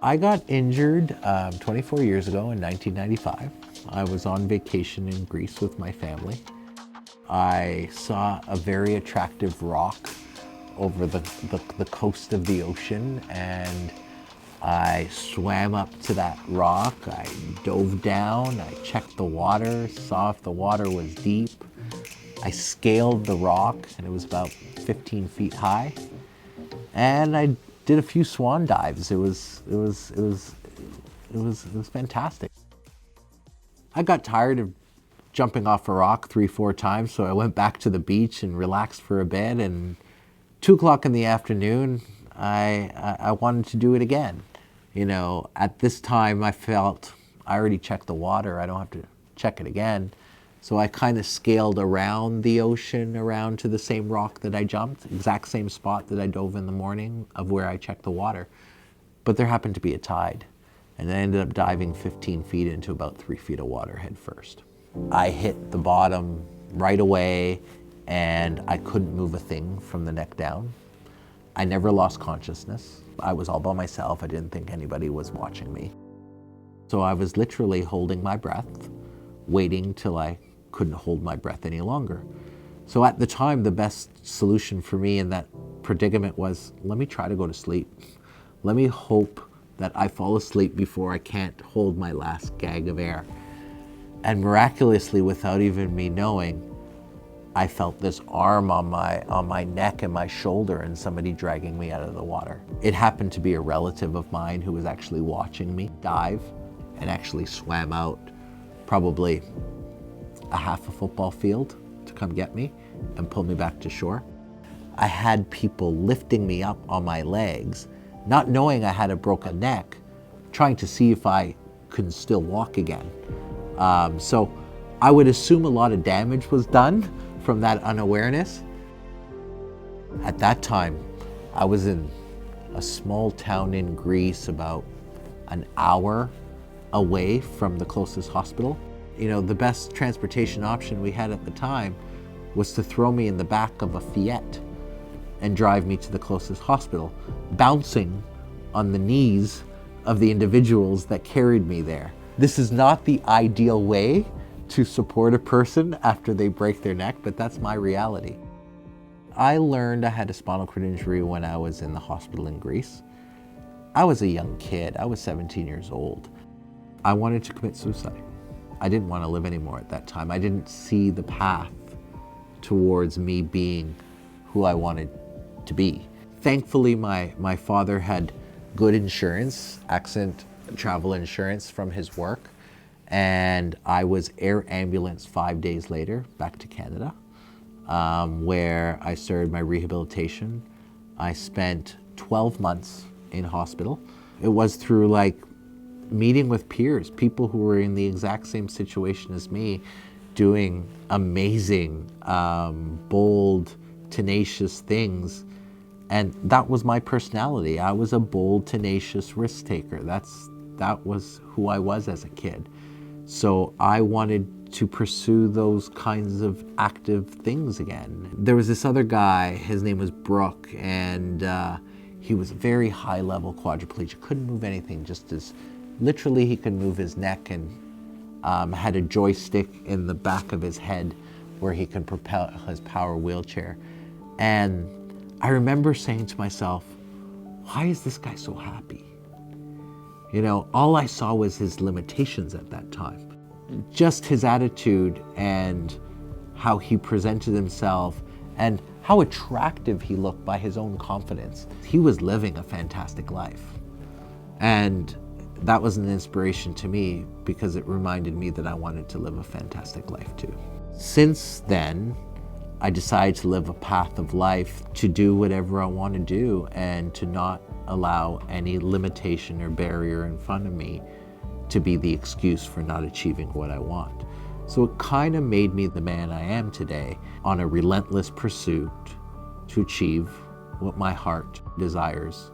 I got injured 24 years ago in 1995. I was on vacation in Greece with my family. I saw a very attractive rock over the coast of the ocean, and I swam up to that rock. I dove down, I checked the water, saw if the water was deep. I scaled the rock, and it was about 15 feet high. And I did a few swan dives. It was fantastic. I got tired of jumping off a rock 3-4 times, so I went back to the beach and relaxed for a bit. And 2 o'clock in the afternoon, I wanted to do it again. You know, at this time I felt I already checked the water. I don't have to check it again. So I kind of scaled around the ocean, around to the same rock that I jumped, exact same spot that I dove in the morning of where I checked the water. But there happened to be a tide, and I ended up diving 15 feet into about 3 feet of water head first. I hit the bottom right away, and I couldn't move a thing from the neck down. I never lost consciousness. I was all by myself. I didn't think anybody was watching me. So I was literally holding my breath, waiting till I couldn't hold my breath any longer. So at the time, the best solution for me in that predicament was, let me try to go to sleep. Let me hope that I fall asleep before I can't hold my last gag of air. And miraculously, without even me knowing, I felt this arm on my neck and my shoulder and somebody dragging me out of the water. It happened to be a relative of mine who was actually watching me dive and actually swam out probably a half a football field to come get me and pull me back to shore. I had people lifting me up on my legs, not knowing I had a broken neck, trying to see if I could still walk again. So I would assume a lot of damage was done from that unawareness. At that time, I was in a small town in Greece, about an hour away from the closest hospital. You know, the best transportation option we had at the time was to throw me in the back of a Fiat and drive me to the closest hospital, bouncing on the knees of the individuals that carried me there. This is not the ideal way to support a person after they break their neck, but that's my reality. I learned I had a spinal cord injury when I was in the hospital in Greece. I was a young kid. I was 17 years old. I wanted to commit suicide. I didn't want to live anymore at that time. I didn't see the path towards me being who I wanted to be. Thankfully, my father had good insurance, accident travel insurance from his work, and I was air ambulanced 5 days later back to Canada, where I started my rehabilitation. I spent 12 months in hospital. It was through meeting with peers, people who were in the exact same situation as me, doing amazing, bold, tenacious things. And that was my personality. I was a bold, tenacious risk taker. That was who I was as a kid. So I wanted to pursue those kinds of active things again. There was this other guy, his name was Brooke, and he was a very high-level quadriplegic, couldn't move anything, just as literally he could move his neck, and had a joystick in the back of his head where he could propel his power wheelchair. And I remember saying to myself, why is this guy so happy? You know, all I saw was his limitations at that time. Just his attitude and how he presented himself and how attractive he looked by his own confidence. He was living a fantastic life. And that was an inspiration to me because it reminded me that I wanted to live a fantastic life too. Since then, I decided to live a path of life to do whatever I want to do and to not allow any limitation or barrier in front of me to be the excuse for not achieving what I want. So it kind of made me the man I am today, on a relentless pursuit to achieve what my heart desires.